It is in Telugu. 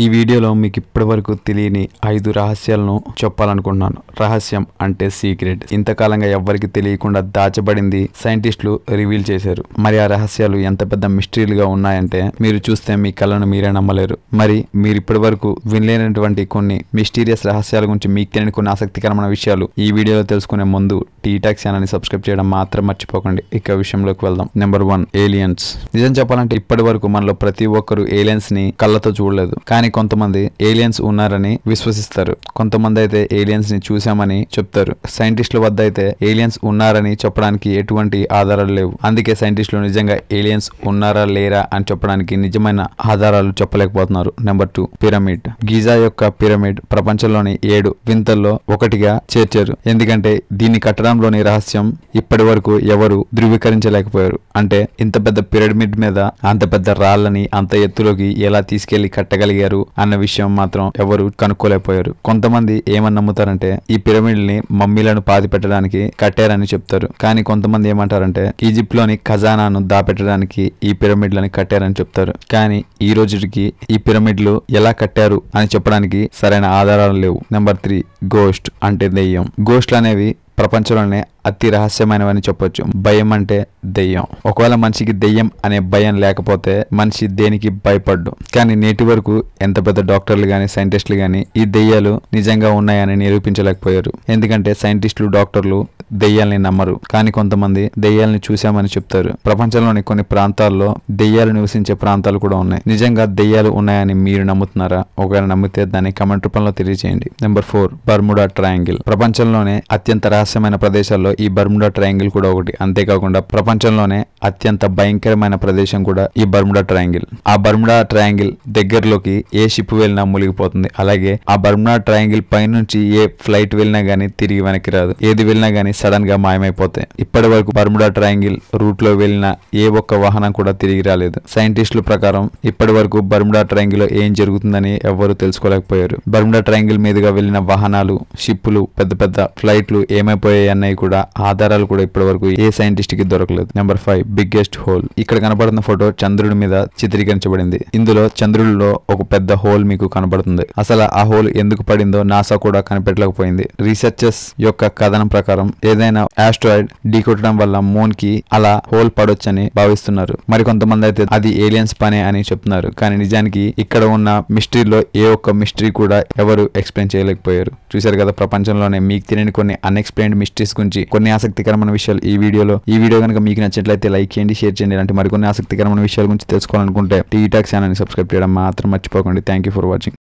ఈ వీడియోలో మీకు ఇప్పటివరకు తెలియని 5 రహస్యాలను చెప్పాలనుకుంటున్నాను. రహస్యం అంటే సీక్రెట్. ఇంతకాలంగా ఎవ్వరికి తెలియకుండా దాచబడింది సైంటిస్టులు రివీల్ చేశారు. మరి ఆ రహస్యాలు ఎంత పెద్ద మిస్టరీలుగా ఉన్నాయంటే మీరు చూస్తే మీ కళ్ళను మీరే నమ్మలేరు. మరి మీరు ఇప్పటివరకు వినలేనటువంటి కొన్ని మిస్టీరియస్ రహస్యాల గురించి మీకు తెలియని కొన్ని ఆసక్తికరమైన విషయాలు ఈ వీడియోలో తెలుసుకునే ముందు టీటాక్ ఛానల్ని సబ్స్క్రైబ్ చేయడం మాత్రం మర్చిపోకండి. ఇక విషయంలోకి వెళ్దాం. Number 1, aliens. నిజం చెప్పాలంటే ఇప్పటి వరకు మనలో ప్రతి ఒక్కరు ఏలియన్స్ ని కళ్ళతో చూడలేదు. కానీ కొంతమంది ఏలియన్స్ ఉన్నారని విశ్వసిస్తారు. కొంతమంది అయితే ఏలియన్స్ ని చూసామని చెప్తారు. సైంటిస్టుల వద్ద అయితే ఏలియన్స్ ఉన్నారని చెప్పడానికి ఎటువంటి ఆధారాలు లేవు. అందుకే సైంటిస్టులు నిజంగా ఏలియన్స్ ఉన్నారా లేరా అని చెప్పడానికి నిజమైన ఆధారాలు చెప్పలేకపోతున్నారు. Number 2, pyramid. గిజా యొక్క పిరమిడ్ ప్రపంచంలోని 7 వింతల్లో ఒకటిగా చేర్చారు. ఎందుకంటే దీన్ని కట్టడంలోని రహస్యం ఇప్పటి వరకు ఎవరు ధృవీకరించలేకపోయారు. అంటే ఇంత పెద్ద పిరమిడ్ మీద అంత పెద్ద రాళ్ళని అంత ఎత్తులోకి ఎలా తీసుకెళ్లి కట్టగలిగారు అన్న విషయం మాత్రం ఎవరు కనుక్కోలేకపోయారు. కొంతమంది ఏమని నమ్ముతారంటే ఈ పిరమిడ్ ని మమ్మీలను పాతి పెట్టడానికి కట్టారని చెప్తారు. కానీ కొంతమంది ఏమంటారంటే ఈజిప్ట్ లోని ఖజానాను దాపెట్టడానికి ఈ పిరమిడ్లని కట్టారని చెప్తారు. కానీ ఈ రోజుకి ఈ పిరమిడ్లు ఎలా కట్టారు అని చెప్పడానికి సరైన ఆధారాలు లేవు. నెంబర్ 3, గోస్ట్ అంటే దెయ్యం. గోస్ట్లు అనేవి ప్రపంచంలోనే అతి రహస్యమైనవని చెప్పొచ్చు. భయం అంటే దెయ్యం. ఒకవేళ మనిషికి దెయ్యం అనే భయం లేకపోతే మనిషి దేనికి భయపడ్డు. కానీ నేటి వరకు ఎంత పెద్ద డాక్టర్లు గాని సైంటిస్టులు గాని ఈ దెయ్యాలు నిజంగా ఉన్నాయని నిరూపించలేకపోయారు. ఎందుకంటే సైంటిస్టులు డాక్టర్లు దెయ్యాల్ని నమ్మరు. కానీ కొంతమంది దెయ్యాల్ని చూశామని చెప్తారు. ప్రపంచంలోని కొన్ని ప్రాంతాల్లో దెయ్యాలు నివసించే ప్రాంతాలు కూడా ఉన్నాయి. నిజంగా దెయ్యాలు ఉన్నాయని మీరు నమ్ముతున్నారా? ఒకవేళ నమ్మితే దాన్ని కమెంట్ రూపంలో తెలియజేయండి. Number 4, Bermuda triangle. ప్రపంచంలోనే అత్యంత రహస్యమైన ప్రదేశాల్లో ఈ బర్ముడా ట్రయాంగిల్ కూడా ఒకటి. అంతేకాకుండా ప్రపంచంలోనే అత్యంత భయంకరమైన ప్రదేశం కూడా ఈ బర్ముడా ట్రయాంగిల్. ఆ బర్ముడా ట్రయాంగిల్ దగ్గరలోకి ఏ షిప్ వెళ్ళినా మునిగిపోతుంది. అలాగే ఆ బర్ముడా ట్రయాంగిల్ పైనుంచి ఏ ఫ్లైట్ వెళ్ళినా గానీ తిరిగి వెనక్కి రాదు. ఏది వెళ్ళినా గానీ సడన్ గా మాయమైపోతాయి. ఇప్పటి వరకు బర్ముడా ట్రయాంగిల్ రూట్ లో వెళ్ళిన ఏ ఒక్క వాహనం కూడా తిరిగి రాలేదు. సైంటిస్టుల ప్రకారం ఇప్పటి వరకు బర్ముడా ట్రయాంగిల్ లో ఏం జరుగుతుందని ఎవ్వరూ తెలుసుకోలేకపోయారు. బర్ముడా ట్రయాంగిల్ మీదుగా వెళ్లిన వాహనాలు, షిప్పులు, పెద్ద పెద్ద ఫ్లైట్లు ఏమైపోయాయి అన్నవి కూడా ఆధారాలు కూడా ఇప్పటి వరకు ఏ సైంటిస్ట్ కి దొరకలేదు. Number 5, biggest whole. ఇక్కడ కనబడుతున్న ఫోటో చంద్రుడి మీద చిత్రీకరించబడింది. ఇందులో చంద్రుడిలో ఒక పెద్ద హోల్ మీకు కనబడుతుంది. అసలు ఆ హోల్ ఎందుకు పడిందో నాసా కూడా కనిపెట్టలేకపోయింది. రీసెర్చర్స్ యొక్క కథనం ప్రకారం ఏదైనా ఆస్ట్రాయిడ్ ఢీకొట్టడం వల్ల మూన్ కి అలా హోల్ పడొచ్చని భావిస్తున్నారు. మరి కొంతమంది అయితే అది ఏలియన్స్ పనే అని చెప్తున్నారు. కానీ నిజానికి ఇక్కడ ఉన్న మిస్టరీలో ఏ ఒక్క మిస్టరీ కూడా ఎవరు ఎక్స్ప్లెయిన్ చేయలేకపోయారు. చూశారు కదా, ప్రపంచంలోనే మీకు తెలియని కొన్ని అన్ఎక్స్ప్లెయిన్డ్ మిస్టరీస్ గురించి కొన్ని ఆసక్తికరమైన విషయాలు ఈ వీడియో కనుక మీకు నచ్చినట్లయితే లైక్ చేయండి, షేర్ చేయండి. ఇలాంటి మరికొన్ని ఆసక్తికరమైన విషయాల గురించి తెలుసుకోవాలనుకుంటే టీటాక్ ఛానల్ని సబ్స్క్రైబ్ చేయడం మాత్రం మర్చిపోకండి. Thank you for watching.